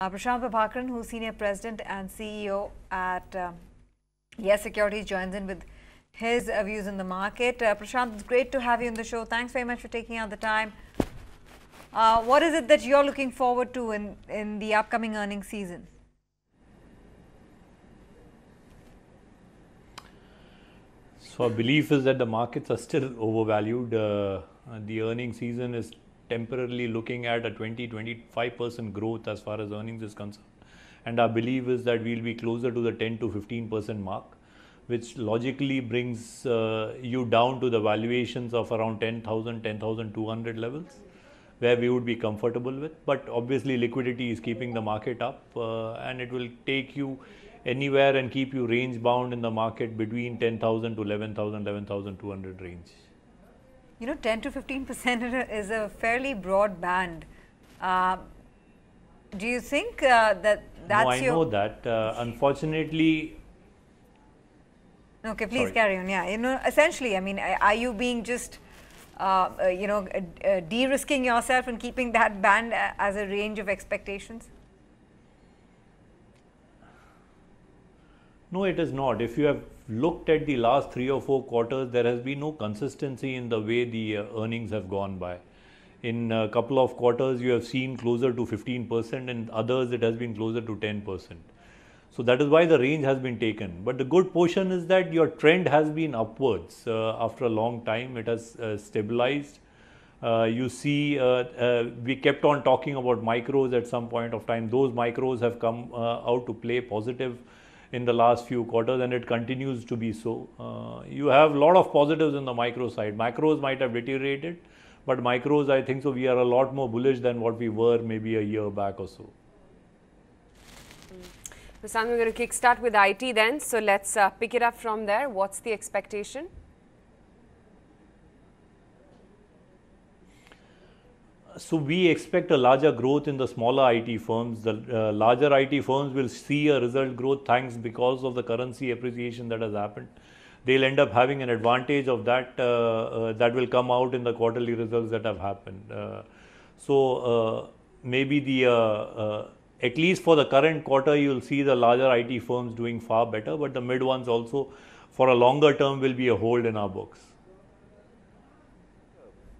Prasanth Prabhakaran, who's Senior President and CEO at Yes Securities, joins in with his views in the market. Prasanth, it's great to have you on the show. Thanks very much for taking out the time. What is it that you're looking forward to in the upcoming earnings season? So our belief is that the markets are still overvalued. The earnings season is temporarily looking at a 20-25% growth as far as earnings is concerned. And our belief is that we'll be closer to the 10 to 15% mark, which logically brings you down to the valuations of around 10,000, 10,200 levels, where we would be comfortable with. But obviously liquidity is keeping the market up and it will take you anywhere and keep you range bound in the market between 10,000 to 11,000, 11,200 range. You know, 10 to 15% is a fairly broad band. Do you think that's no, I know that. Unfortunately... Okay, please carry on. Yeah, you know, essentially, I mean, are you being just, de-risking yourself and keeping that band as a range of expectations? No, it is not. If you have looked at the last 3 or 4 quarters, there has been no consistency in the way the earnings have gone by. In a couple of quarters, you have seen closer to 15%, and others it has been closer to 10%. So that is why the range has been taken. But the good portion is that your trend has been upwards after a long time. It has stabilized. You see, we kept on talking about micros at some point of time. Those micros have come out to play positive in the last few quarters, and it continues to be so. You have a lot of positives in the micro side. Macros might have deteriorated, but micros, I think so, we are a lot more bullish than what we were maybe a year back or so. Prasanth, we're going to kickstart with IT then. So let's pick it up from there. What's the expectation? So we expect a larger growth in the smaller IT firms. The larger IT firms will see a result growth thanks because of the currency appreciation that has happened. They'll end up having an advantage of that that will come out in the quarterly results that have happened. Maybe the at least for the current quarter, you'll see the larger IT firms doing far better, but the mid ones also for a longer term will be a hold in our books.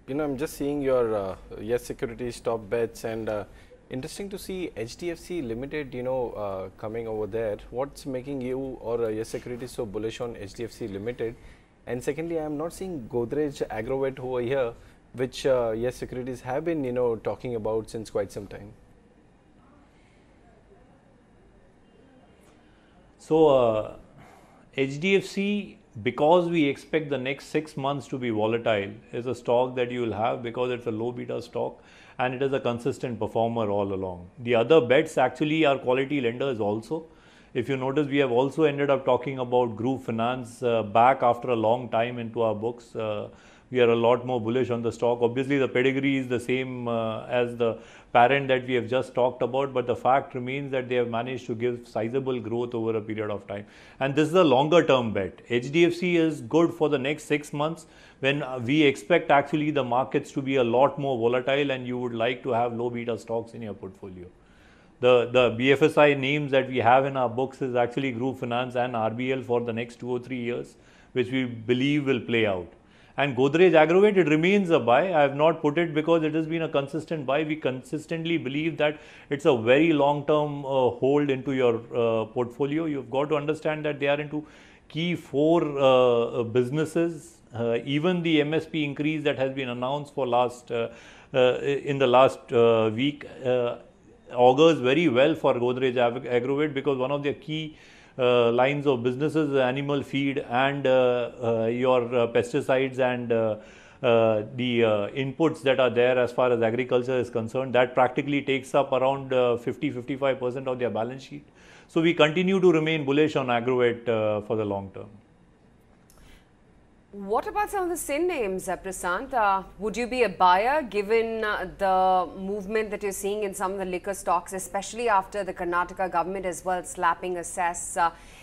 You know, I'm just seeing your Yes Securities top bets, and interesting to see HDFC Limited, coming over there. What's making you or Yes Securities so bullish on HDFC Limited? And secondly, I'm not seeing Godrej Agrovet over here, which Yes Securities have been, talking about since quite some time. So HDFC, because we expect the next 6 months to be volatile, is a stock that you will have because it's a low beta stock and it is a consistent performer all along. The other bets actually are quality lenders also. If you notice, we have also ended up talking about group finance back after a long time into our books. We are a lot more bullish on the stock. Obviously, the pedigree is the same as the parent that we have just talked about, but the fact remains that they have managed to give sizable growth over a period of time. And this is a longer term bet. HDFC is good for the next 6 months when we expect actually the markets to be a lot more volatile and you would like to have low beta stocks in your portfolio. The BFSI names that we have in our books is actually Group Finance and RBL for the next 2 or 3 years, which we believe will play out. And Godrej Agrovet, it remains a buy. I have not put it because it has been a consistent buy. We consistently believe that it's a very long-term hold into your portfolio. You've got to understand that they are into key 4 businesses. Even the MSP increase that has been announced for in the last week augurs very well for Godrej Agrovet because one of their key lines of businesses, animal feed and your pesticides and the inputs that are there as far as agriculture is concerned, that practically takes up around 50-55% of their balance sheet. So we continue to remain bullish on Agrovet for the long term. What about some of the sin names, Prasanth? Would you be a buyer given the movement that you're seeing in some of the liquor stocks, especially after the Karnataka government as well slapping a cess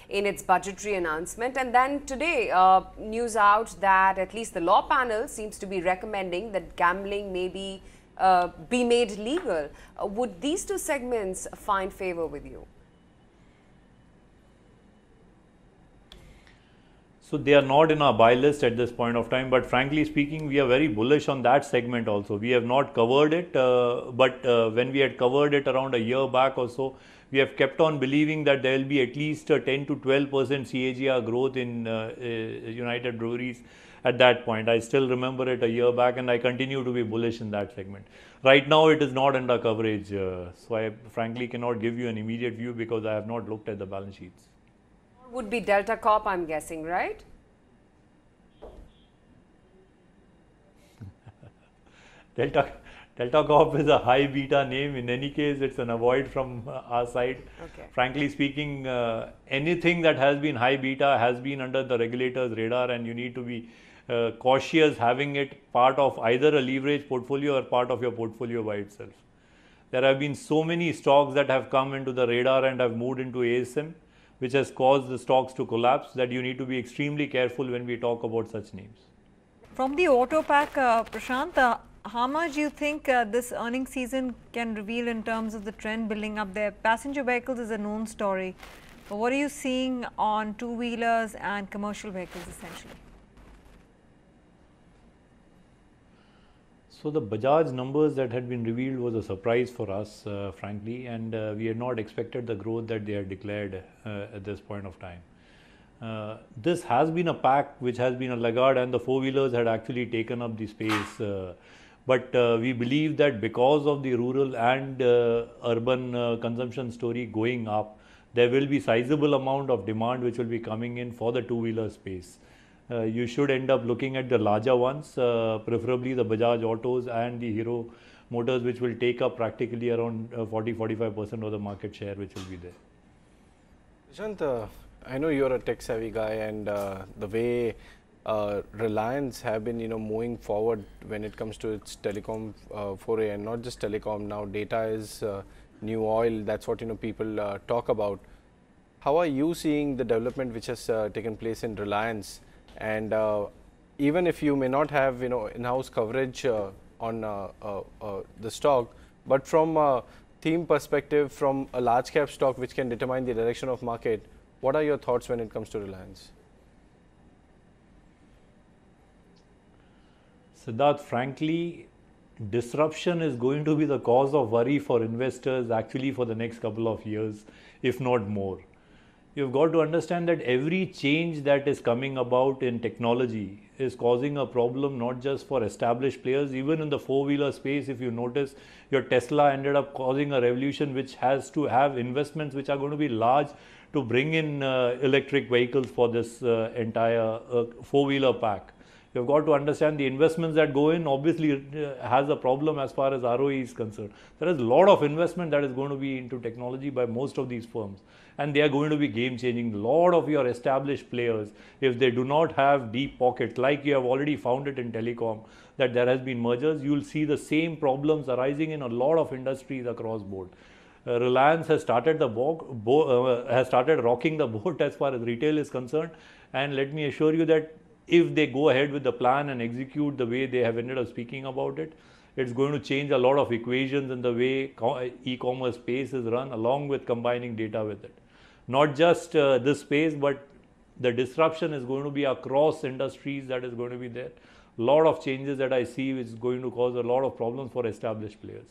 in its budgetary announcement? And then today, news out that at least the law panel seems to be recommending that gambling may be be made legal. Would these two segments find favor with you? So they are not in our buy list at this point of time, but frankly speaking, we are very bullish on that segment also. We have not covered it, but when we had covered it around a year back or so, we have kept on believing that there will be at least a 10 to 12% CAGR growth in United Breweries at that point. I still remember it a year back, and I continue to be bullish in that segment. Right now, it is not under coverage, so I frankly cannot give you an immediate view because I have not looked at the balance sheets. Would be Delta Corp, I'm guessing, right? Delta Corp is a high beta name. In any case, it's an avoid from our side. Okay. Frankly speaking, anything that has been high beta has been under the regulator's radar, and you need to be cautious having it part of either a leverage portfolio or part of your portfolio by itself. There have been so many stocks that have come into the radar and have moved into ASM, which has caused the stocks to collapse, that you need to be extremely careful when we talk about such names. From the auto pack, Prasanth, how much do you think this earnings season can reveal in terms of the trend building up there? Passenger vehicles is a known story, but what are you seeing on two-wheelers and commercial vehicles essentially? So the Bajaj numbers that had been revealed was a surprise for us, frankly, and we had not expected the growth that they had declared at this point of time. This has been a pack which has been a laggard, and the four-wheelers had actually taken up the space. But we believe that because of the rural and urban consumption story going up, there will be sizable amount of demand which will be coming in for the two-wheeler space. You should end up looking at the larger ones, preferably the Bajaj Autos and the Hero Motors, which will take up practically around 40-45% of the market share which will be there. Prasanth, I know you're a tech-savvy guy, and the way Reliance have been, moving forward when it comes to its telecom foray, and not just telecom, now data is new oil. That's what people talk about. How are you seeing the development which has taken place in Reliance? And even if you may not have in-house coverage on the stock, but from a theme perspective, from a large cap stock which can determine the direction of market, what are your thoughts when it comes to Reliance? Siddharth, frankly, disruption is going to be the cause of worry for investors actually for the next couple of years, if not more. You've got to understand that every change that is coming about in technology is causing a problem not just for established players. Even in the four-wheeler space, if you notice, your Tesla ended up causing a revolution which has to have investments which are going to be large to bring in electric vehicles for this entire four-wheeler pack. You've got to understand the investments that go in obviously has a problem as far as ROE is concerned. There is a lot of investment that is going to be into technology by most of these firms, and they are going to be game changing. A lot of your established players, if they do not have deep pockets, like you have already found it in telecom, that there has been mergers, you will see the same problems arising in a lot of industries across board. Reliance has started has started rocking the boat as far as retail is concerned, and let me assure you that if they go ahead with the plan and execute the way they have ended up speaking about it, it's going to change a lot of equations in the way e-commerce space is run, along with combining data with it. Not just this space, but the disruption is going to be across industries that is going to be there. A lot of changes that I see is going to cause a lot of problems for established players.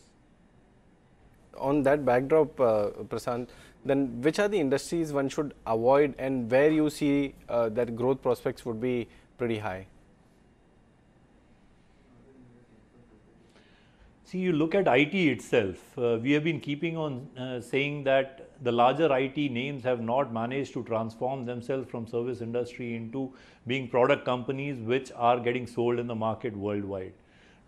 On that backdrop, Prasanth, then which are the industries one should avoid, and where you see that growth prospects would be pretty high? See, you look at IT itself. We have been keeping on saying that the larger IT names have not managed to transform themselves from service industry into being product companies which are getting sold in the market worldwide.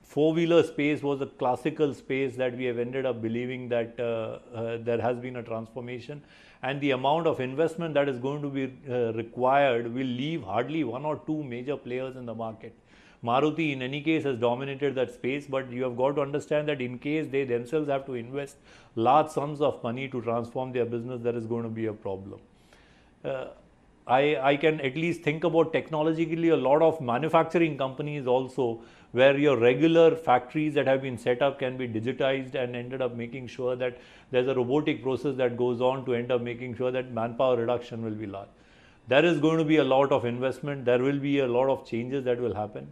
Four-wheeler space was a classical space that we have ended up believing that there has been a transformation, and the amount of investment that is going to be required will leave hardly one or two major players in the market. Maruti in any case has dominated that space, but you have got to understand that in case they themselves have to invest large sums of money to transform their business, there is going to be a problem. I can at least think about technologically a lot of manufacturing companies also, where your regular factories that have been set up can be digitized and ended up making sure that there's a robotic process that goes on to end up making sure that manpower reduction will be large. There is going to be a lot of investment. There will be a lot of changes that will happen.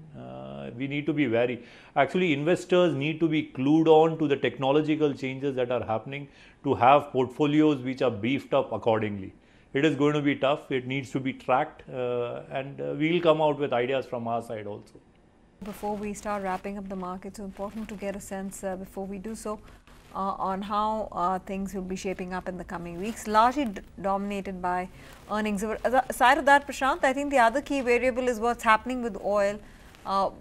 We need to be wary. Actually, investors need to be clued on to the technological changes that are happening to have portfolios which are beefed up accordingly. It is going to be tough. It needs to be tracked, and we'll come out with ideas from our side also. Before we start wrapping up the market, so important to get a sense before we do so on how things will be shaping up in the coming weeks, largely dominated by earnings. Aside of that, Prasanth, I think the other key variable is what's happening with oil.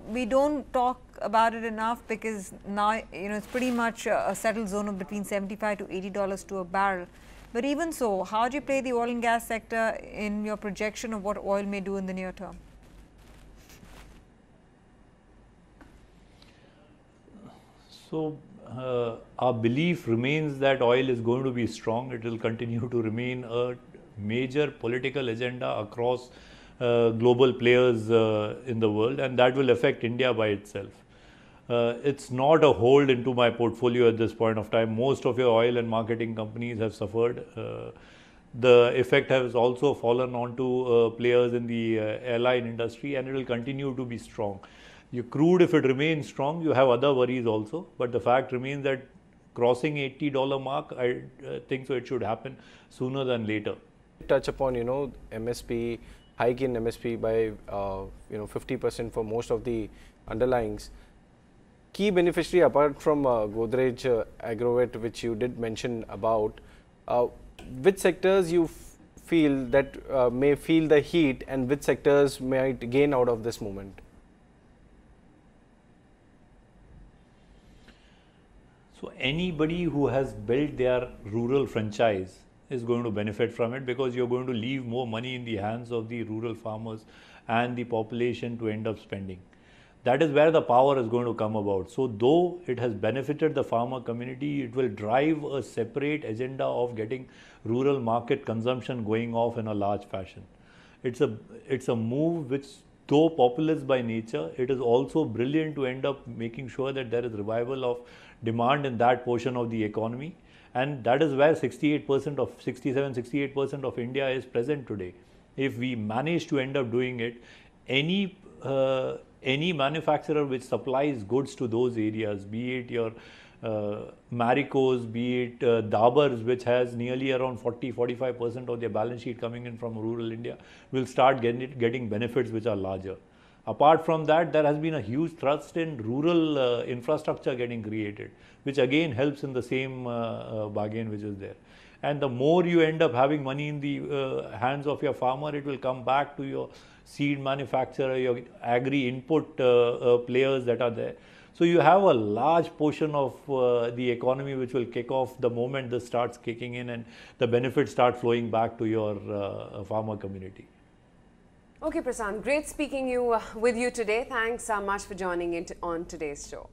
We don't talk about it enough because now it's pretty much a settled zone of between $75 to $80 to a barrel. But even so, how do you play the oil and gas sector in your projection of what oil may do in the near term? So, our belief remains that oil is going to be strong. It will continue to remain a major political agenda across global players in the world, and that will affect India by itself. It's not a hold into my portfolio at this point of time. Most of your oil and marketing companies have suffered. The effect has also fallen onto players in the airline industry, and it will continue to be strong. Your crude, if it remains strong, you have other worries also. But the fact remains that crossing $80 mark, I think so it should happen sooner than later. Touch upon MSP, hike in MSP by 50% for most of the underlyings. Key beneficiary apart from Godrej Agrovet, which you did mention about, which sectors you feel that may feel the heat and which sectors might gain out of this moment? So anybody who has built their rural franchise is going to benefit from it, because you're going to leave more money in the hands of the rural farmers and the population to end up spending. That is where the power is going to come about. So though it has benefited the farmer community, it will drive a separate agenda of getting rural market consumption going off in a large fashion. It's a move which, though populist by nature, it is also brilliant to end up making sure that there is revival of demand in that portion of the economy. And that is where 67-68% of India is present today. If we manage to end up doing it, any manufacturer which supplies goods to those areas, be it your Marico's, be it Dabur's, which has nearly around 40-45% of their balance sheet coming in from rural India, will start getting benefits which are larger. Apart from that, there has been a huge thrust in rural infrastructure getting created, which again helps in the same bargain which is there. And the more you end up having money in the hands of your farmer, it will come back to your seed manufacturer, your agri input players that are there. So you have a large portion of the economy which will kick off the moment this starts kicking in, and the benefits start flowing back to your farmer community. Okay, Prasanth, great speaking with you today. Thanks so much for joining in on today's show.